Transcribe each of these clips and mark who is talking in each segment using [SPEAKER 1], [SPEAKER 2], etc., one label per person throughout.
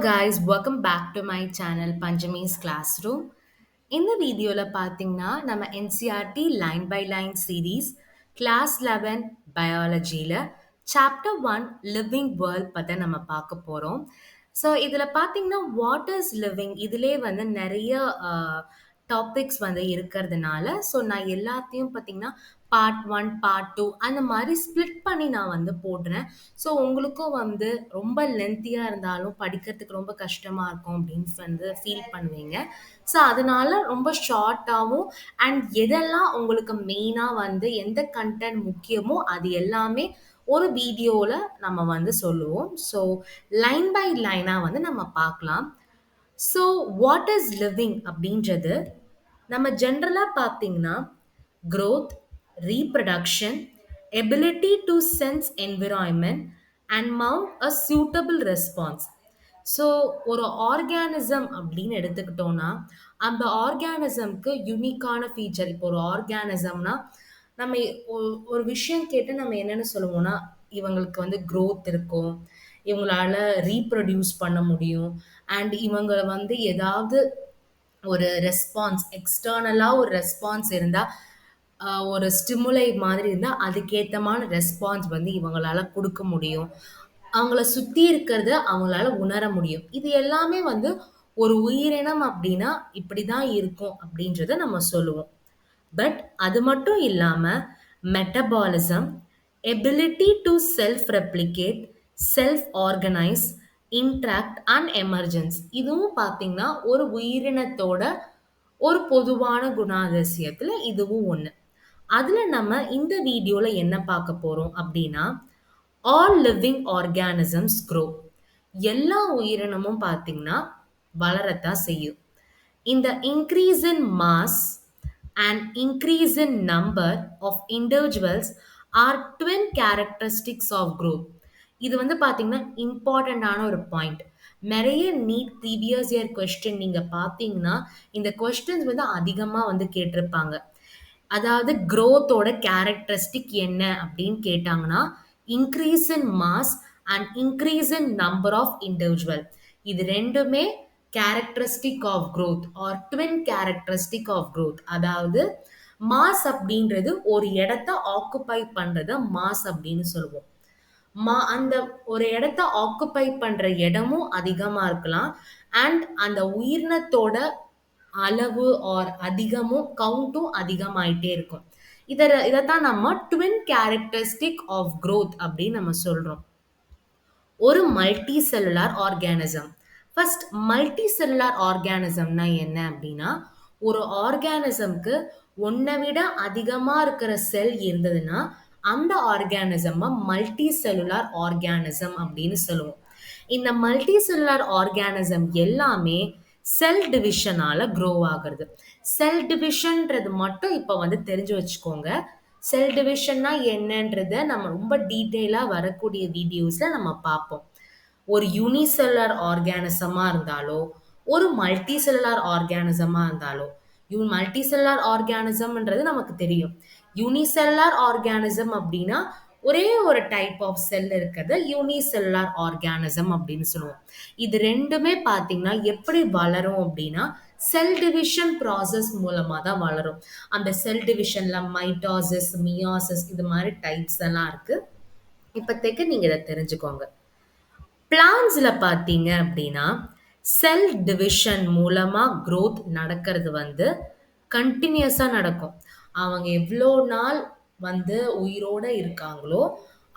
[SPEAKER 1] guys, welcome back to my channel Panjami's Classroom. இந்த வீடியோல பார்த்தீங்கன்னா நம்ம NCERT line by line series class 11 பயாலஜியில் சாப்டர் 1 லிவிங் வேர்ல்ட் பற்றி நம்ம பார்க்க போகிறோம். ஸோ இதில் பார்த்தீங்கன்னா வாட் இஸ் லிவிங் இதிலே வந்து நிறைய டாபிக்ஸ் வந்து இருக்கிறதுனால ஸோ நான் எல்லாத்தையும் பார்த்தீங்கன்னா பார்ட் 1 பார்ட் 2 அந்த மாதிரி ஸ்ப்ளிட் பண்ணி நான் வந்து போடுறேன். ஸோ உங்களுக்கும் வந்து ரொம்ப லென்த்தியாக இருந்தாலும் படிக்கிறதுக்கு ரொம்ப கஷ்டமாக இருக்கும் அப்படின்னு வந்து ஃபீல் பண்ணுவீங்க. ஸோ அதனால ரொம்ப ஷார்ட்டாகவும் அண்ட் எதெல்லாம் உங்களுக்கு மெயினாக வந்து எந்த கண்டென்ட் முக்கியமோ அது எல்லாமே ஒரு வீடியோவில் நம்ம வந்து சொல்லுவோம். ஸோ லைன் பை லைனாக வந்து நம்ம பார்க்கலாம். ஸோ வாட் இஸ் லிவிங் அப்படின்றது நம்ம ஜென்ரலாக பார்த்தீங்கன்னா growth, reproduction, ability to sense environment and mount a suitable response. So ஒரு ஆர்கானிசம் அப்படின்னு எடுத்துக்கிட்டோம்னா அந்த ஆர்கானிசம்க்கு யூனிக்கான ஃபீச்சர். இப்போ ஒரு ஆர்கானிசம்னா நம்ம ஒரு விஷயம் கேட்டு நம்ம என்னென்னு சொல்லுவோம்னா இவங்களுக்கு வந்து growth இருக்கும், இவங்களால ரீப்ரொடியூஸ் பண்ண முடியும், அண்ட் இவங்க வந்து ஏதாவது ஒரு ரெஸ்பான்ஸ் எக்ஸ்டர்னலாக ஒரு ரெஸ்பான்ஸ் இருந்தால் ஒரு ஸ்டிமுலை மாதிரி இருந்தால் அதுக்கேற்றமான ரெஸ்பான்ஸ் வந்து இவங்களால கொடுக்க முடியும், அவங்கள சுற்றி இருக்கிறத அவங்களால உணர முடியும். இது எல்லாமே வந்து ஒரு உயிரினம் அப்படின்னா இப்படி தான் இருக்கும் அப்படின்றத நம்ம சொல்லுவோம். பட் அது மட்டும் இல்லாமல் metabolism, ability to self replicate, self organise, interact and emergence இதுவும் பார்த்தீங்கன்னா ஒரு உயிரினத்தோட ஒரு பொதுவான குணாதிசயத்தில் இதுவும் ஒன்று. அதில் நம்ம இந்த வீடியோவில் என்ன பார்க்க போகிறோம் அப்படின்னா ஆல் லிவிங் ஆர்கானிசம்ஸ் க்ரோ. எல்லா உயிரினமும் பார்த்தீங்கன்னா வளரத்தான் செய்யும். இந்த increase in mass and increase in number of individuals are twin characteristics of growth. இது வந்து பார்த்தீங்கன்னா இம்பார்ட்டண்ட்டான ஒரு பாயிண்ட். நிறைய நீட் ப்ரீவியஸ் இயர் கொஸ்டின் நீங்கள் பார்த்தீங்கன்னா இந்த கொஸ்டின்ஸ் வந்து அதிகமாக வந்து கேட்டிருப்பாங்க. அதாவது growthோட கேரக்டரிஸ்டிக் என்ன அப்படின்னு கேட்டாங்கன்னா increase in mass and increase in number of individual. இது ரெண்டுமே characteristic of growth or twin characteristic of growth. அதாவது மாஸ் அப்படின்றது ஒரு இடத்த ஆக்குப்பை பண்றத மாஸ் அப்படின்னு சொல்லுவோம். அந்த ஒரு இடத்த ஆக்குப்பை பண்ற இடமும் அதிகமா இருக்கலாம் அண்ட் அந்த உயிரினத்தோட அளவு ஆர் அதிகமும் கவுண்ட்டும் அதிகமாயிட்டே இருக்கும். இதைத்தான் நம்ம ட்வின் கேரக்டரிஸ்டிக் ஆஃப் growth அப்படின்னு நம்ம சொல்றோம். ஒரு multi cellular organism. First multi cellular ஆர்கானிசம்னா என்ன அப்படின்னா ஒரு ஆர்கானிசம்க்கு ஒன்றை விட அதிகமாக இருக்கிற செல் இருந்ததுன்னா அந்த ஆர்கானிசம் மல்டி செல்லுலார் ஆர்கானிசம் அப்படின்னு சொல்லுவோம். இந்த மல்டி செல்லுலார் ஆர்கானிசம் எல்லாமே செல் டிவிஷனால க்ரோ ஆகுறது. செல் டிவிஷன்ன்றது மட்டும் இப்போ வந்து தெரிஞ்சு வச்சுக்கோங்க. செல் டிவிஷன்னா என்னன்றத நம்ம ரொம்ப டீட்டெயிலாக வரக்கூடிய வீடியோஸில் நம்ம பார்ப்போம். ஒரு யூனிசெல்லுலார் ஆர்கானிசமாக இருந்தாலோ ஒரு மல்டி செல்லுலார் ஆர்கானிசமாக இருந்தாலோ மல்டி செல்லுலார் ஆர்கானிசம்ன்றது நமக்கு தெரியும். யூனிசெல்லுலார் ஆர்கானிசம் அப்படின்னா ஒரே ஒரு டைப் ஆஃப் செல் இருக்கிறது யூனிசெல்லுலார் ஆர்கானிசம் அப்படின்னு சொல்லுவோம். இது ரெண்டுமே பார்த்தீங்கன்னா எப்படி வளரும் அப்படின்னா செல் டிவிஷன் ப்ராசஸ் மூலமாக தான் வளரும். அந்த செல் டிவிஷனில் மைட்டாசிஸ், மியாசிஸ் இது மாதிரி டைப்ஸ் எல்லாம் இருக்குது. இப்போதைக்கு நீங்கள் இதை தெரிஞ்சுக்கோங்க. பிளான்ஸில் பார்த்தீங்க அப்படின்னா செல் டிவிஷன் மூலமாக growth நடக்கிறது வந்து கண்டினியூஸாக நடக்கும். அவங்க எவ்வளோ நாள் வந்து உயிரோடு இருக்காங்களோ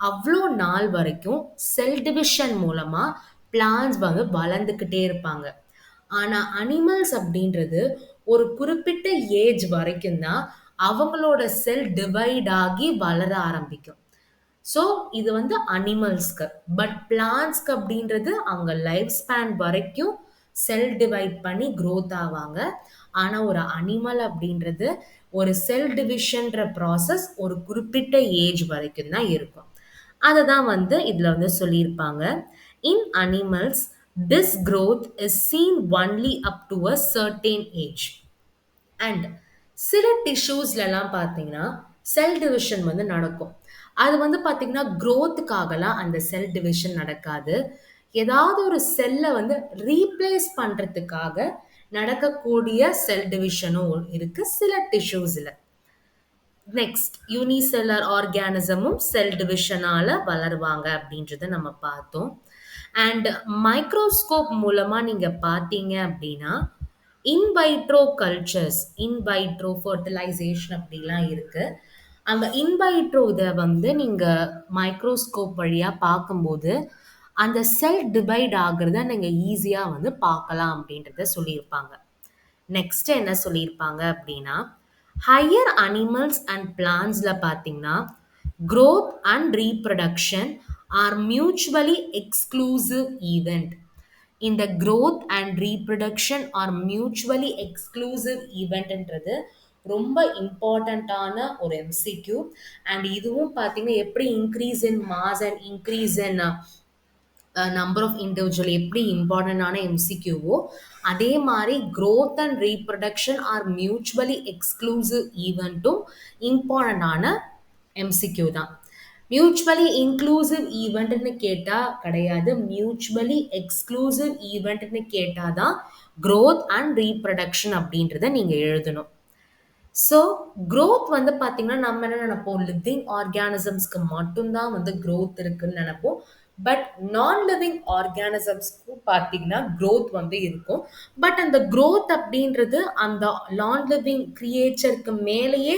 [SPEAKER 1] அவ்வளோ நாள் வரைக்கும் செல் டிவிஷன் மூலமாக பிளான்ஸ் வந்து வளர்ந்துக்கிட்டே இருப்பாங்க. ஆனால் அனிமல்ஸ் அப்படின்றது ஒரு குறிப்பிட்ட ஏஜ் வரைக்கும் தான் அவங்களோட செல் டிவைட் ஆகி வளர ஆரம்பிக்கும். ஸோ இது வந்து அனிமல்ஸ்க்கு. பட் பிளான்ஸ்க்கு அப்படின்றது அவங்க லைஃப் ஸ்பேன் வரைக்கும் செல் டிவைட் பண்ணி க்ரோத் ஆவாங்க. ஆனால் ஒரு அனிமல் அப்படின்றது ஒரு செல் டிவிஷன்ற ப்ராசஸ் ஒரு குறிப்பிட்ட ஏஜ் வரைக்கும் தான் இருக்கும். அதை தான் வந்து இதில் வந்து சொல்லியிருப்பாங்க. இன் animals this growth is seen only up to a certain age. And சில டிஷ்யூஸ்லலாம் பார்த்தீங்கன்னா செல் டிவிஷன் வந்து நடக்கும். அது வந்து பார்த்தீங்கன்னா க்ரோத்துக்காகலாம் அந்த செல் டிவிஷன் நடக்காது. ஏதாவது ஒரு செல்லை வந்து ரீப்ளேஸ் பண்றதுக்காக நடக்கக்கூடிய செல் டிவிஷனும் இருக்கு சில டிஷ்யூஸ்ல. நெக்ஸ்ட் யூனிசெல்லர் ஆர்கானிசமும் செல் டிவிஷனால வளருவாங்க அப்படின்றத நம்ம பார்த்தோம். அண்ட் மைக்ரோஸ்கோப் மூலமா நீங்க பார்த்தீங்க அப்படின்னா இன்வைட்ரோ கல்ச்சர்ஸ், இன்வைட்ரோ ஃபர்டிலைசேஷன் அப்படிலாம் இருக்கு. அந்த இன்வைட்ரோ இதை வந்து நீங்க மைக்ரோஸ்கோப் வழியா பார்க்கும்போது அந்த செல் டிவைட் ஆகுறத நீங்க ஈஸியா வந்து பார்க்கலாம் அப்படின்றத சொல்லியிருப்பாங்க. நெக்ஸ்ட் என்ன சொல்லியிருப்பாங்க அப்படின்னா ஹையர் அனிமல்ஸ் அண்ட் பிளான்ஸ்ல பார்த்தீங்கன்னா growth and reproduction are mutually exclusive event. இந்த growth and reproduction are mutually exclusive ஈவெண்ட்ன்றது ரொம்ப இம்பார்ட்டண்ட்டான ஒரு எம்சிக்யூ. அண்ட் இதுவும் பார்த்தீங்கன்னா எப்படி increase in mass and increase in number of individual எப்படி இம்பார்ட்டண்டான எம்சிக்யூவோ அதே மாதிரி growth and reproduction are mutually exclusive ஈவெண்ட்டும் இம்பார்ட்டண்டான எம்சிக்யூ தான். மியூச்சுவலி இன்க்ளூசிவ் ஈவெண்ட்னு கேட்டால் கிடையாது, மியூச்சுவலி எக்ஸ்க்ளூசிவ் ஈவெண்ட்னு கேட்டால் தான் growth அண்ட் ரீப்ரொடக்ஷன் அப்படின்றத நீங்கள் எழுதணும். ஸோ growth வந்து பார்த்தீங்கன்னா நம்ம என்ன நினைப்போம், லிவிங் ஆர்கானிசம்ஸ்க்கு மட்டும்தான் வந்து growth இருக்குன்னு நினைப்போம். பட் நான் லிவிங் ஆர்கானிசம்ஸ்க்கும் பார்த்தீங்கன்னா growth வந்து இருக்கும். பட் அந்த growth அப்படின்றது அந்த நான் லிவிங் கிரியேச்சருக்கு மேலேயே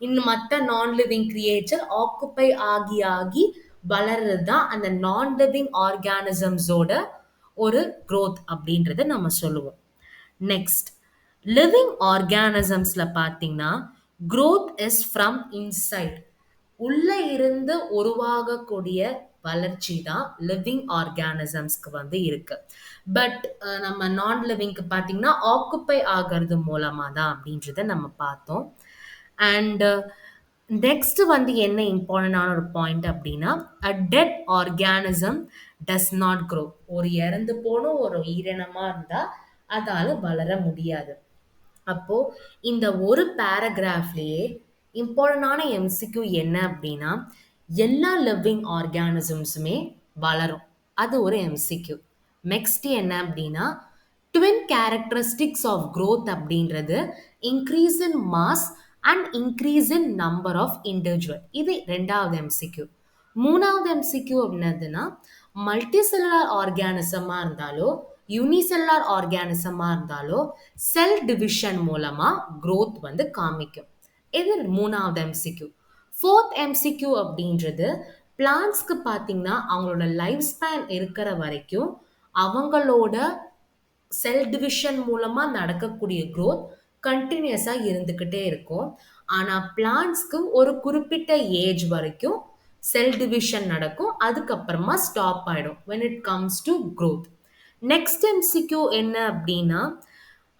[SPEAKER 1] இன்னும் மற்ற நான் லிவிங் கிரியேச்சர் ஆக்குப்பை ஆகி ஆகி வளர்றது தான் அந்த நான் லிவிங் ஆர்கானிசம்ஸோட ஒரு growth அப்படின்றத நம்ம சொல்லுவோம். நெக்ஸ்ட் லிவிங் ஆர்கானிசம்ஸ்ல பார்த்தீங்கன்னா growth இஸ் ஃப்ரம் இன்சைட். உள்ள இருந்து உருவாகக்கூடிய வளர்ச்சி தான் லிவிங் ஆர்கானிசம்ஸ்க்கு வந்து இருக்கு. பட் நம்ம நான் லிவிங்க்கு பார்த்தீங்கன்னா ஆக்குப்பை ஆகிறது மூலமா தான் அப்படின்றத நம்ம பார்த்தோம். அண்ட் நெக்ஸ்ட் வந்து என்ன இம்பார்ட்டண்டான ஒரு பாயிண்ட் அப்படின்னா a dead organism does not grow. ஒரு இறந்து போன ஒரு உயிரினமா இருந்தா அதால வளர முடியாது. அப்போ இந்த ஒரு பேராகிராஃப்லயே இம்பார்ட்டண்டான எம்சிக்யூ என்ன அப்படின்னா எல்லா லிவிங் ஆர்கானிசம்ஸுமே வளரும். அது ஒரு எம்சிக்யூ. நெக்ஸ்ட் என்ன அப்படின்னா ட்வின் கேரக்டரிஸ்டிக்ஸ் ஆஃப் growth அப்படின்றது increase in mass and increase in number of individual. இது ரெண்டாவது எம்சிக்யூ. மூணாவது எம்சிக்யூ என்னதுன்னா மல்டிசெல்லுலார் ஆர்கானிசமா இருந்தாலோ யூனிசெல்லுலார் ஆர்கானிசமா இருந்தாலோ செல் டிவிஷன் மூலமா growth வந்து காமிக்கும். இது மூணாவது எம்சிக்யூ. ஃபோர்த் எம்சிக்யூ அப்படின்றது பிளான்ஸ்க்கு பார்த்தீங்கன்னா அவங்களோட லைஃப் ஸ்பேன் இருக்கிற வரைக்கும் அவங்களோட செல் டிவிஷன் மூலமா நடக்கக்கூடிய growth கண்டினியூஸா இருந்துகிட்டே இருக்கும். ஆனா பிளான்ட்ஸ்க்கு ஒரு குறிப்பிட்ட ஏஜ் வரைக்கும் செல் டிவிஷன் நடக்கும், அதுக்கப்புறமா ஸ்டாப் ஆயிடும் when it comes to growth. Next MCQ என்ன அப்படின்னா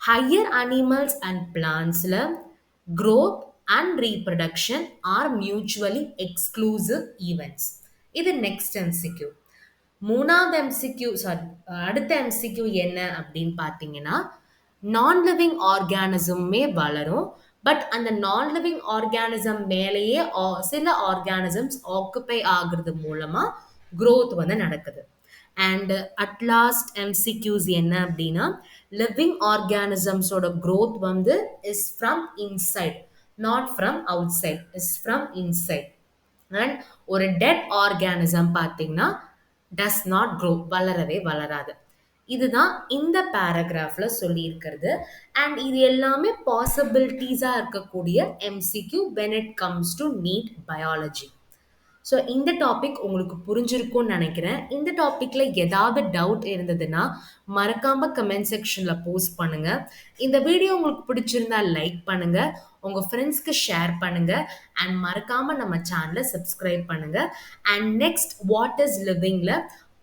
[SPEAKER 1] ஹையர் அனிமல்ஸ் அண்ட் பிளான்ட்ஸ்ல growth and reproduction are mutually exclusive events. இது நெக்ஸ்ட் எம்சிக்யூ. மூணாவது எம்சிக்யூ அடுத்த எம்சிக்யூ என்ன அப்படின்னு பார்த்தீங்கன்னா நான் லிவிங் ஆர்கானிசமே வளரும். பட் அந்த நான் லிவிங் ஆர்கானிசம் மேலேயே சில ஆர்கானிசம்ஸ் ஆக்குப்பை ஆகுறது மூலமா growth வந்து நடக்குது. அண்ட் அட் லாஸ்ட் எம்சிக்யூஸ் என்ன அப்படின்னா லிவிங் ஆர்கானிசம்ஸோட growth வந்து is from inside, not from outside, is from inside. And ஒரு டெட் ஆர்கானிசம் பார்த்தீங்கன்னா டஸ் நாட் க்ரோ, வளரவே வளராது. இதுதான் இந்த பேராகிராஃப்ல சொல்லியிருக்கிறது. அண்ட் இது எல்லாமே பாசிபிலிட்டிஸாக இருக்கக்கூடிய MCQ when it comes to NEET biology. So இந்த டாபிக் உங்களுக்கு புரிஞ்சிருக்கும்னு நினைக்கிறேன். இந்த டாப்பிக்கில் ஏதாவது டவுட் இருந்ததுன்னா மறக்காமல் கமெண்ட் செக்ஷனில் போஸ்ட் பண்ணுங்கள். இந்த வீடியோ உங்களுக்கு பிடிச்சிருந்தா லைக் பண்ணுங்கள், உங்கள் ஃப்ரெண்ட்ஸ்க்கு ஷேர் பண்ணுங்கள், அண்ட் மறக்காமல் நம்ம சேனலை சப்ஸ்கிரைப் பண்ணுங்கள். அண்ட் நெக்ஸ்ட் வாட் இஸ் லிவிங்கில்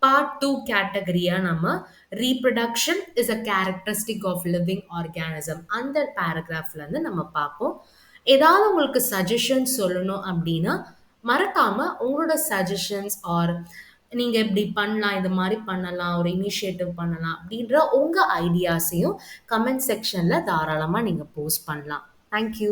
[SPEAKER 1] பார்ட் 2 கேட்டகரியாக நம்ம reproduction is a characteristic of living organism அந்த பேராகிராஃப்லேருந்து நம்ம பார்ப்போம். ஏதாவது உங்களுக்கு சஜஷன்ஸ் சொல்லணும் அப்படின்னா மறக்காம உங்களோட சஜஷன்ஸ் ஆர் நீங்க இப்படி பண்ணலாம், இது மாதிரி பண்ணலாம், ஒரு இனிஷியேட்டிவ் பண்ணலாம் அப்படின்ற உங்க ஐடியாஸையும் கமெண்ட் செக்ஷன்ல தாராளமா நீங்க போஸ்ட் பண்ணலாம். தேங்க்யூ.